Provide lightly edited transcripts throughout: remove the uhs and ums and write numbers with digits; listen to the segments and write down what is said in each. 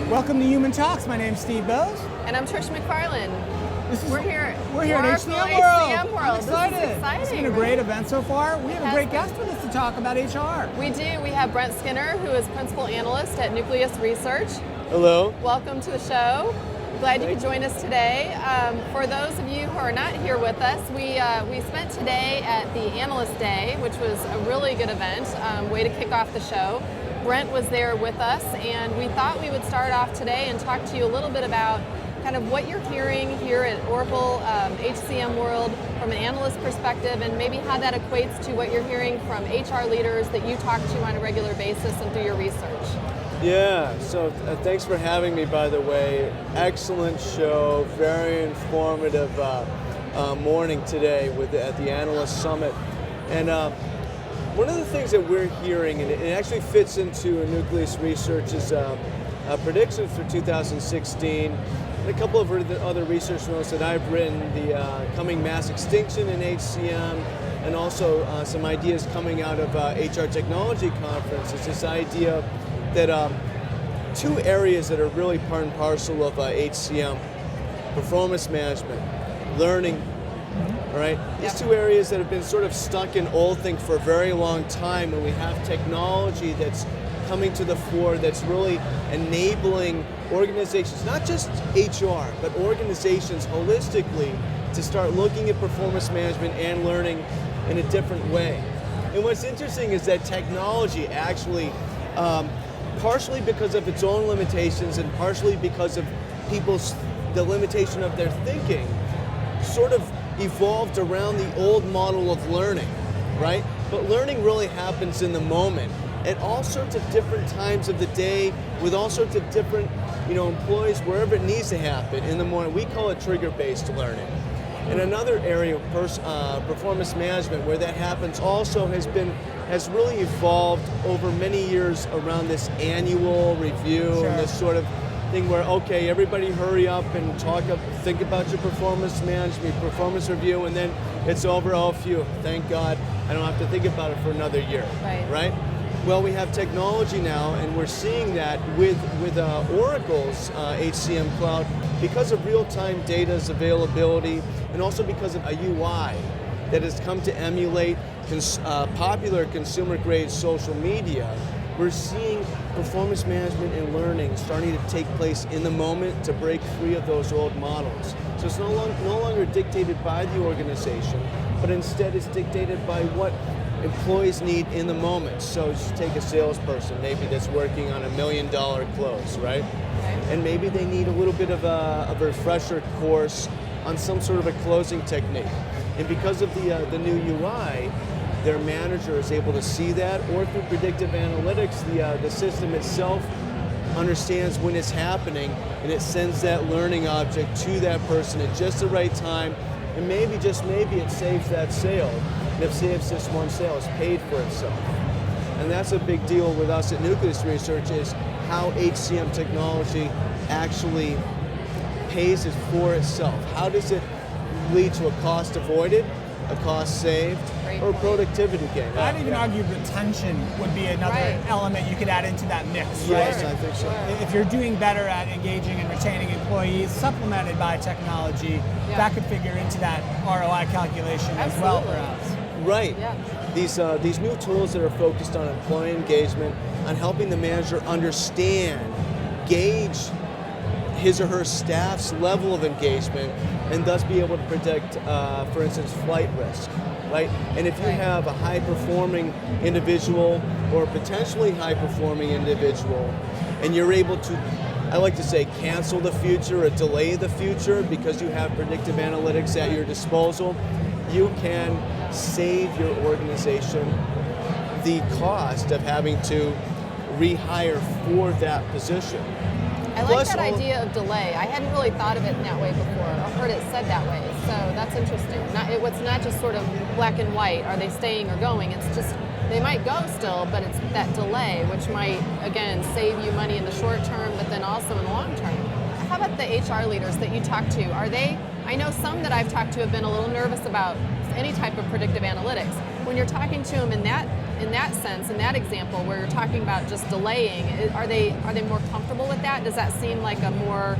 Welcome to Human Talks. My name's Steve Bose. And I'm Trish McFarlane. We're here at Wonderful HCM World. I'm excited. This is exciting. It's been a great event so far. We have a great guest with us to talk about HR. We do. We have Brent Skinner, who is Principal Analyst at Nucleus Research. Hello. Welcome to the show. Glad you could join us today. For those of you who are not here with us, we spent today at the Analyst Day, which was a really good event, way to kick off the show. Brent was there with us, and we thought we would start off today and talk to you a little bit about kind of what you're hearing here at Oracle HCM World from an analyst perspective, and maybe how that equates to what you're hearing from HR leaders that you talk to on a regular basis and through your research. Yeah, so thanks for having me, by the way. Excellent show, very informative morning today at the Analyst Summit. And one of the things that we're hearing, and it actually fits into Nucleus Research's predictions for 2016, and a couple of other research notes that I've written, the coming mass extinction in HCM, and also some ideas coming out of HR Technology Conference. It's this idea that two areas that are really part and parcel of HCM, performance management, learning, all right? These two areas that have been sort of stuck in old things for a very long time, and we have technology that's coming to the fore that's really enabling organizations, not just HR, but organizations holistically to start looking at performance management and learning in a different way. And what's interesting is that technology actually, partially because of its own limitations and partially because of the limitation of their thinking, sort of evolved around the old model of learning, right? But learning really happens in the moment at all sorts of different times of the day with all sorts of different, employees, wherever it needs to happen in the morning. We call it trigger-based learning. And another area of performance management where that happens also has really evolved over many years around this annual review and this sort of thing where, okay, everybody hurry up and think about your performance management, performance review, and then it's over. Oh, phew, thank God, I don't have to think about it for another year, right? Well, we have technology now, and we're seeing that with Oracle's HCM Cloud because of real-time data's availability, and also because of a UI that has come to emulate popular consumer-grade social media. We're seeing performance management and learning starting to take place in the moment to break free of those old models. So it's no longer dictated by the organization, but instead it's dictated by what employees need in the moment. So just take a salesperson, maybe that's working on $1 million close, right? And maybe they need a little bit of a refresher course on some sort of a closing technique. And because of the new UI, their manager is able to see that, or through predictive analytics, the system itself understands when it's happening, and it sends that learning object to that person at just the right time, and maybe, just maybe, it saves that sale. And if saves this one sale, it's paid for itself. And that's a big deal with us at Nucleus Research, is how HCM technology actually pays it for itself. How does it lead to a cost avoided, a cost saved, or productivity gain? I'd even argue retention would be another element you could add into that mix, right? Yes, I think so. If you're doing better at engaging and retaining employees, supplemented by technology, that could figure into that ROI calculation as well, perhaps. Right. Yeah. These new tools that are focused on employee engagement, on helping the manager understand, gauge his or her staff's level of engagement, and thus be able to predict, for instance, flight risk, right? And if you have a high-performing individual or potentially high-performing individual, and you're able to, I like to say, cancel the future or delay the future because you have predictive analytics at your disposal, you can save your organization the cost of having to rehire for that position. I like that idea of delay. I hadn't really thought of it in that way before, or heard it said that way. So that's interesting. It's not just sort of black and white, are they staying or going? It's just, they might go still, but it's that delay, which might, again, save you money in the short term, but then also in the long term. How about the HR leaders that you talk to? I know some that I've talked to have been a little nervous about any type of predictive analytics. When you're talking to them in that in that sense, in that example, where you're talking about just delaying, are they more comfortable with that? Does that seem like a more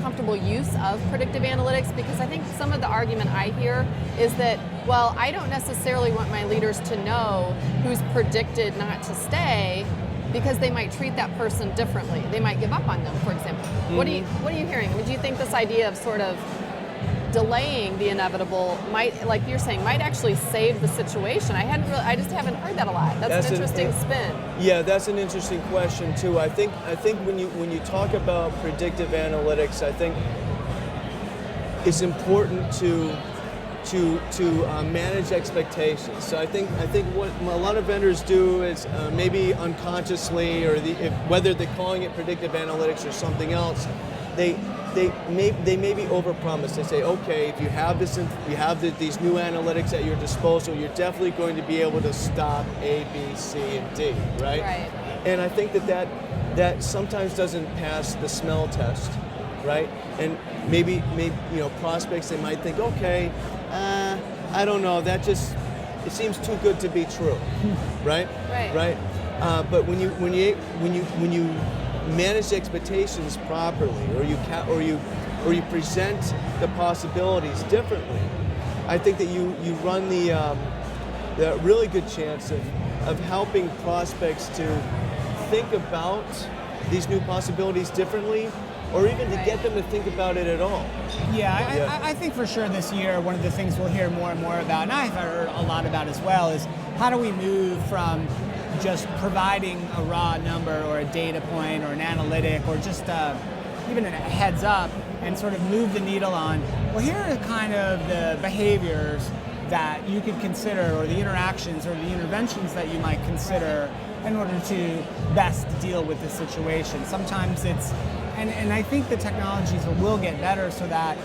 comfortable use of predictive analytics? Because I think some of the argument I hear is that, well, I don't necessarily want my leaders to know who's predicted not to stay, because they might treat that person differently. They might give up on them, for example. Mm-hmm. What are you hearing? I mean, do you think this idea of sort of delaying the inevitable might, like you're saying, might actually save the situation? I just haven't heard that a lot. That's an interesting spin. Yeah, that's an interesting question too. I think when you talk about predictive analytics, I think it's important to manage expectations. So I think what a lot of vendors do is maybe unconsciously, or whether they're calling it predictive analytics or something else, they maybe overpromise. They say, okay, if you have these new analytics at your disposal, you're definitely going to be able to stop A, B, C, and D, right? Right. And I think that sometimes doesn't pass the smell test, right? And maybe prospects, they might think, okay, I don't know, it seems too good to be true, right? Right. But when you manage expectations properly, or you present the possibilities differently, I think that you run the really good chance of helping prospects to think about these new possibilities differently, or even to get them to think about it at all. Yeah, I think for sure this year, one of the things we'll hear more and more about, and I've heard a lot about as well, is how do we move from just providing a raw number or a data point or an analytic or just even a heads up, and sort of move the needle on, well, here are kind of the behaviors that you could consider, or the interactions or the interventions that you might consider in order to best deal with the situation. Sometimes it's, and I think the technologies will get better so that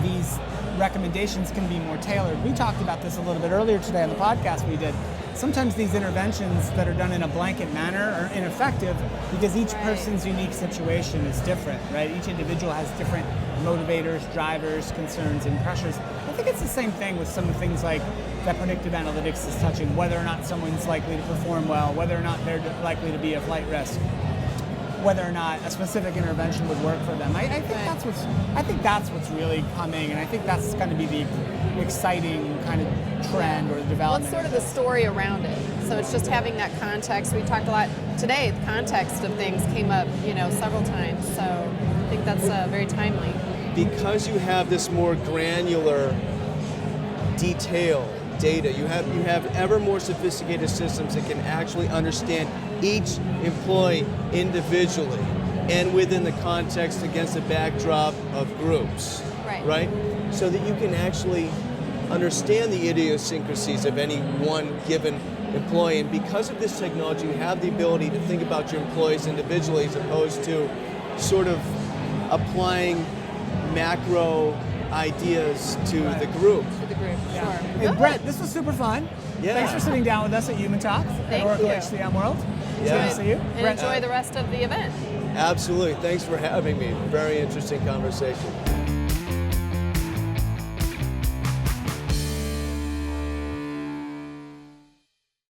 these recommendations can be more tailored. We talked about this a little bit earlier today on the podcast we did. Sometimes these interventions that are done in a blanket manner are ineffective because each person's unique situation is different, right? Each individual has different motivators, drivers, concerns, and pressures. I think it's the same thing with some of the things like that predictive analytics is touching, whether or not someone's likely to perform well, whether or not they're likely to be a flight risk, whether or not a specific intervention would work for them. I think that's what's really coming, and I think that's going to be the exciting kind of trend or development. Well, it's sort of the story around it. So it's just having that context. We talked a lot today. The context of things came up, several times. So I think that's very timely. Because you have this more granular, detailed data, you have ever more sophisticated systems that can actually understand each employee individually and within the context against the backdrop of groups, right? So that you can actually understand the idiosyncrasies of any one given employee. And because of this technology, you have the ability to think about your employees individually as opposed to sort of applying macro ideas to the group. To the group, Yeah. sure. Hey, Brent, this was super fun. Yeah. Thanks for sitting down with us at Human Talk at Oracle you. HCM World. Yeah. Nice to see you. And Brent, enjoy the rest of the event. Absolutely. Thanks for having me. Very interesting conversation.